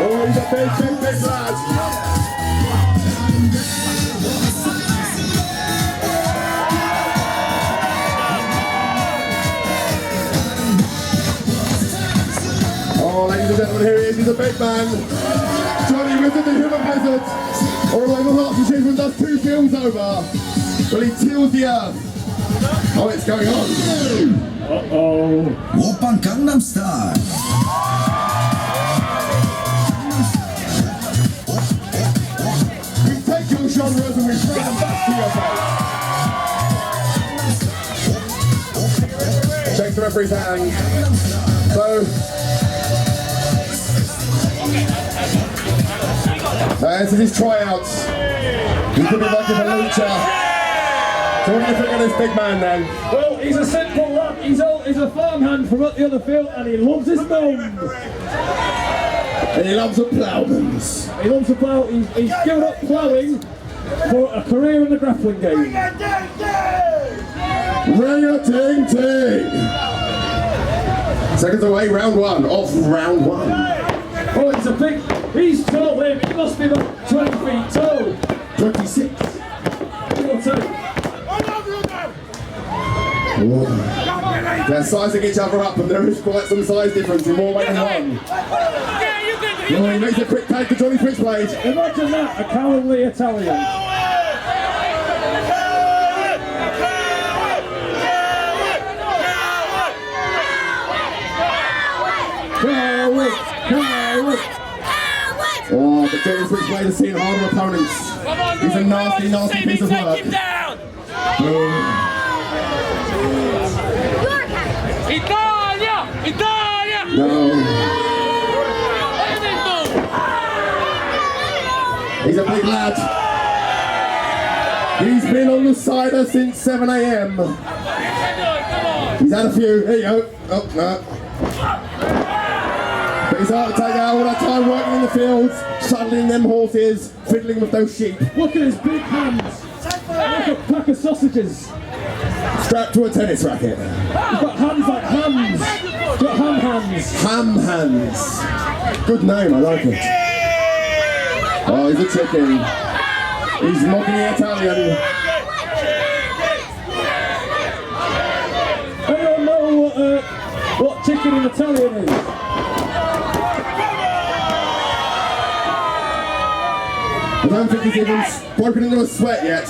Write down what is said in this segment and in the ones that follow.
Oh, he's a big lad. Oh, ladies and gentlemen, here he is. He's a big man. Johnny Wizzard, the human Wizzard. All the way from Hertfordshire, and does 2 fields over. Well, he tills the earth. Oh, it's going on. Uh-oh. Oppan Gangnam Style. We take your genres and we throw them back to your face. Check the referee's hand. So, this is his tryouts. He could be lucky for Lucha. So what do you think of this big man then? Well, he's a simple lad. He's a farmhand from up the other field, and he loves his mum. And he loves the ploughmans. He loves the plough. He's given up ploughing for a career in the grappling game. Ring-a-ting-ting! Seconds away, round 1 of round 1. Oh, it's a big. He's tall, him. He must be about 20 feet tall. 26. Give or take. They're sizing each other up, and there is quite some size difference in more ways than one. Oh, he makes a quick tag to Johnny Switchblade. Imagine that, a cowardly Italian. Oh, but Johnny Switchblade has seen harder opponents. He's a nasty, nasty piece of work. Italia! Italia! No. He's a big lad. He's been on the cider since 7 AM. He's had a few. Here you go. Oh, no. But he's hard to take out all that time working in the fields, saddling them horses, fiddling with those sheep. Look at his big hands. Like a pack of sausages. Strapped to a tennis racket. He's got hands like hams. He's got ham hands. Ham hands. Good name, I like it. Oh, he's a chicken. He's mocking the Italian. Anyone know what chicken in Italian is? I don't think he's even broken into a sweat yet.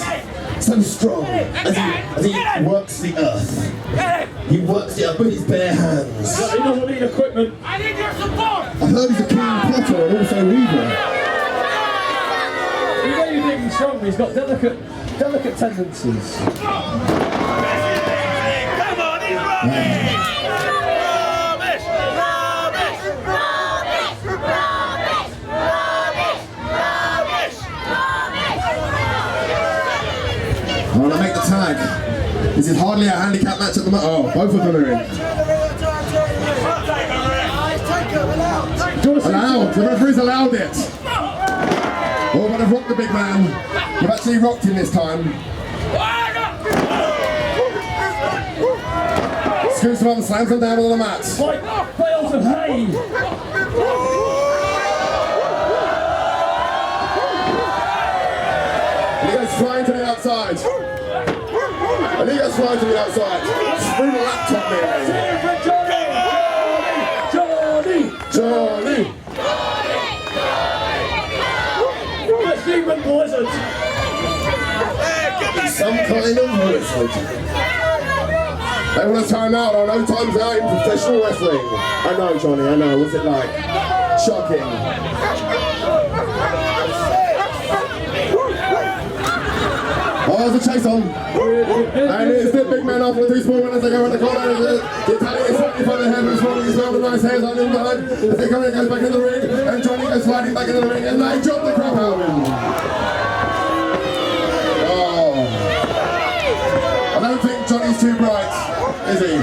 So strong as he works the earth. He works it up with his bare hands. He doesn't need equipment. I need your support! I heard he's a keen plotter and also weaver. You know you're big and strong, he's got delicate tendencies. Come on, he's running! Rubbish! Rubbish! Rubbish! Rubbish! Rubbish! I want to make the tag. This is hardly a handicap match at the moment. Oh, both of them are in. Allowed. The referee's allowed it. Oh, but they've rocked the big man. They've actually rocked him this time. Scoots him up and slams him down on the mat. Like bales of hay. And he goes flying to the outside. And he goes flying to the outside. Through the laptop there. Johnny! Demon Blizzard. Some kind of wizard. They want to time out on no times out in professional wrestling. I know, Johnny, I know. What's it like? Shocking. Oh, there's a chase on. And it's the big man off with the 2 small winners. They go in the corner. The Italian is slightly further ahead. He's holding his well with nice hands on him behind. As they come in, goes back in the ring. And Johnny goes sliding back into the ring. And they drop the crap out of him. Oh. I don't think Johnny's too bright, is he?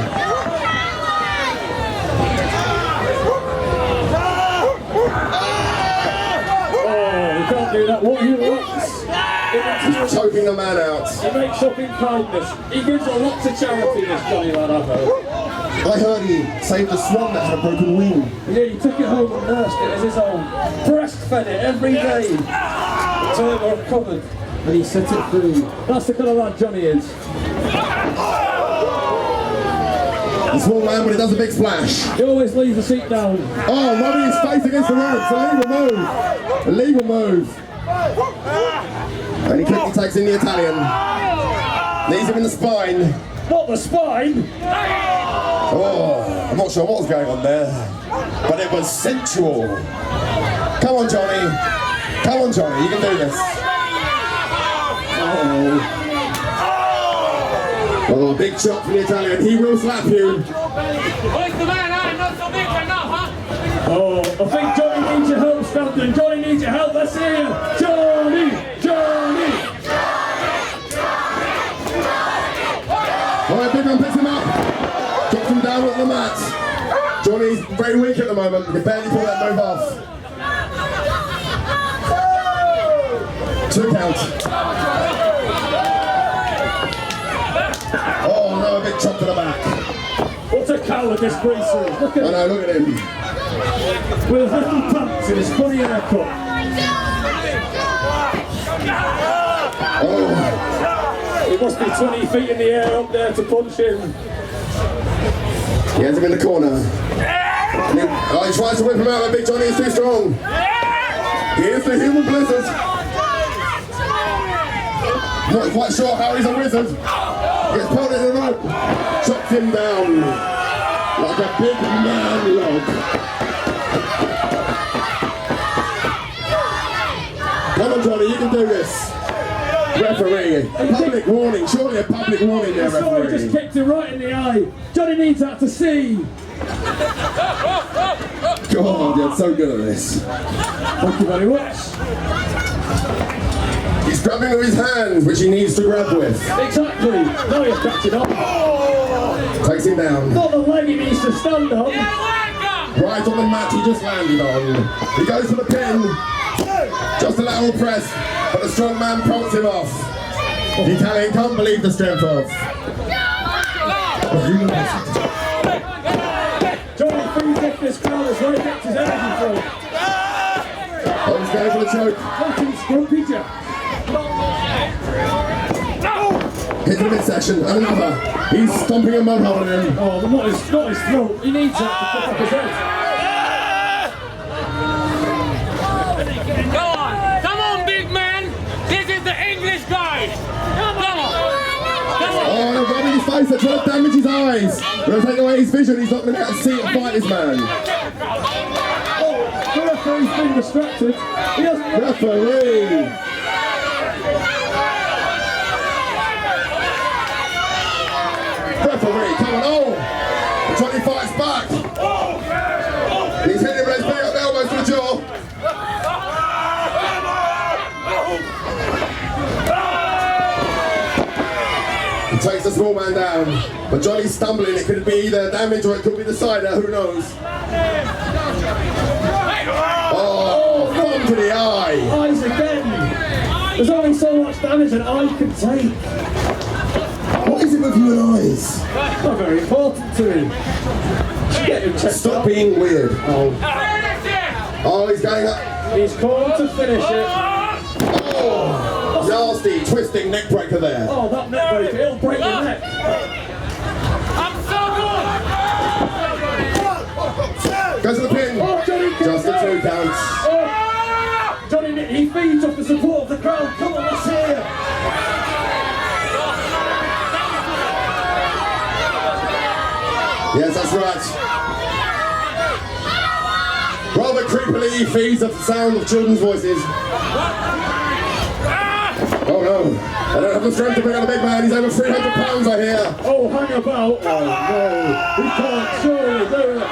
Oh, you can't do that. What he wants. He's choking the man out. He makes up in kindness. He gives a lot to charity, this Johnny lad, I've heard. I heard he saved a swan that had a broken wing. Yeah, he took it home and nursed it as his own. Breastfed it every day until it recovered. And he set it free. That's the kind of lad Johnny is. The small man, but he does a big splash. He always leaves the seat down. Oh, rubbing his face against the ropes. A legal move. And he quickly takes in the Italian. Knees him in the spine. Not the spine! Oh, I'm not sure what was going on there, but it was sensual. Come on, Johnny. Come on, Johnny. You can do this. Oh, big shot from the Italian. He will slap you. Where's the man? I'm not so big enough, huh? Oh, I think Johnny needs your help, Stanton. Johnny needs your help. Let's hear you. Johnny! Johnny! All right, big man picks him up. Drops him down on the mat. Johnny's very weak at the moment. He can barely pull that move off. 2 count. Oh no, a big chop to the back. What a coward this greaser is. Look at I know, look at him. with little pants and his funny haircut. Oh, He must be 20 feet in the air up there to punch him. he has him in the corner. And he tries to whip him out, but Big Johnny is too strong. Here's the human blizzard. Not quite sure how he's a wizard. Gets pulled in the rope. Chops him down like a big man log. Come on, Johnny, you can do this. Referee, public warning. Surely a public warning there, Sorry, just referee. kicked him right in the eye. Johnny needs that to see. God, you're so good at this. Thank you very much. He's grabbing with his hands, which he needs to grab with. Exactly. Now he's catching up. Takes him down. Not the leg he needs to stand on. Right on the mat he just landed on. He goes for the pin. Just a lateral press, but the strong man prompts him off. The Italian can't believe the strength of. Johnny feeds off this crowd as well. He gets his energy from. Oh, he's going for the choke. Fucking Scrumpy Jack. Hit the midsection, and another. He's stomping a mud hole in him. Oh, but not his throat. He needs that to pick up his head. Go on. Come on, big man. This is the English guy. Come on. Come on. Oh, they're rubbing his face, they're trying to damage his eyes. They're going to take away his vision, he's not going to be able to see and fight this man. The referee's been distracted. He hasn't. Referee! Referee, come on, oh! Johnny fights back. He's hitting him with his big up elbows to the jaw. He takes the small man down, but Johnny's stumbling. It could be either damage or it could be the cider, who knows? Oh, thumb to the eye. Eyes again. There's only so much damage an eye can take. What is it with you and eyes? Not very important to him. Get him checked Stop out. being weird. Hey, Oh, he's going up. He's called to finish it. Oh, nasty, twisting neck breaker there. Oh, that neck breaker, it'll break your neck. I'm so good. Goes to the pin. Oh, Johnny can Just the go. 2 counts. Oh, Johnny, he feeds off the support of the crowd. Come on, let's hear it. Yes, that's right. Rather creepily, he feeds off the sound of children's voices. Oh no, I don't have the strength to bring on the big man. He's over 300 pounds, I hear. Oh, hang about. Oh, no. He can't surely do it.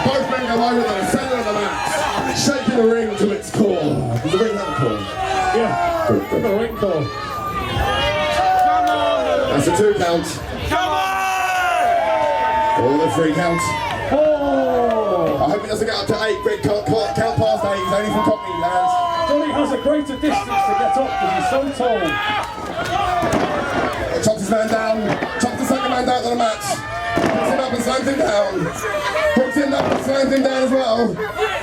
Both men go over to the centre of the mat, shaking the ring to its core. Does the ring have a core? Yeah, the ring call. That's a 2 count. Come on. Or the 3 count. Oh! I hope he doesn't get up to 8. Greg can't count past 8. He's only from Cockney lands. Johnny has a greater distance to get up because he's so tall. Chops his man down. Chops the second man man down on the mat. Puts him up and slams him down. Puts him up and slams him down as well.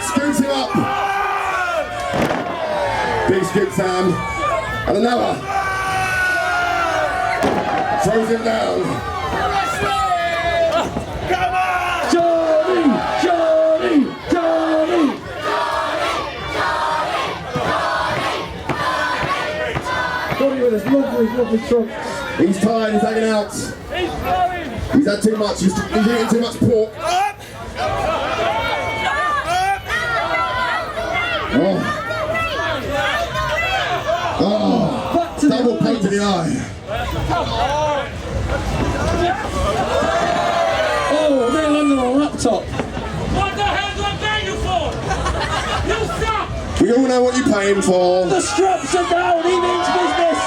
Scoots him up. Big scoop, Sam. And another. Throws him down. Johnny! Johnny with his lovely trunks. He's tired, he's hanging out. He's had too much, he's eating too much pork. Oh, double poke to the eye. Oh, they're landing on a laptop. What the hell do I pay you for? You suck! We all know what you're paying for. The straps are down, he means business.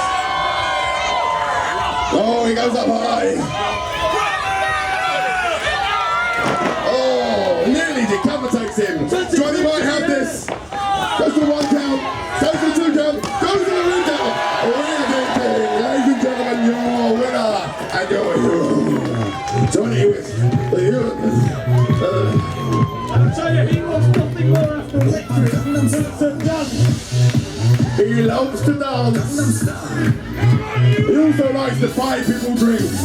Oh, he goes up high. Oh, nearly decapitates him. Johnny might have this. Goes to the 1 count, goes to the 2 count, goes to the 3 count. Ladies and gentlemen, your winner and your hero. Johnny with the hero. I'll tell you, he wants nothing more after victory than to dance. He loves to dance. He also likes to buy people drinks.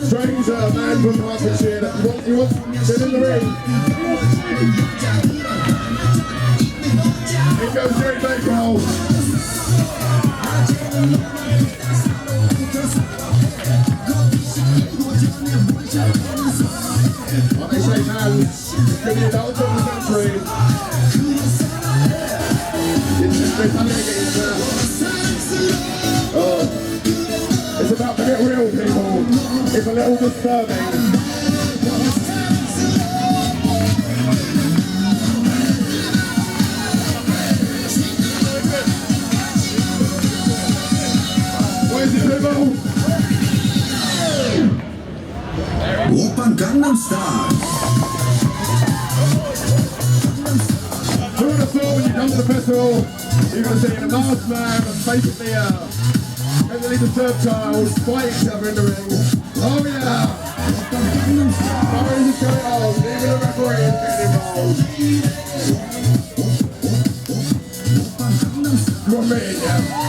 Stranger, man from Hertfordshire, he wants to get in the ring. He goes straight back home. While they shake hands, it's going to be a battle of the century. It's about to get real, people. It's a little disturbing. Where's the people? Open Gangnam Style. Who would have thought when you come to the festival, you're going to see a masked man and basically mentally disturbed child fight each other in the ring. Oh yeah! Sorry, this is going on. Even the referee is getting involved.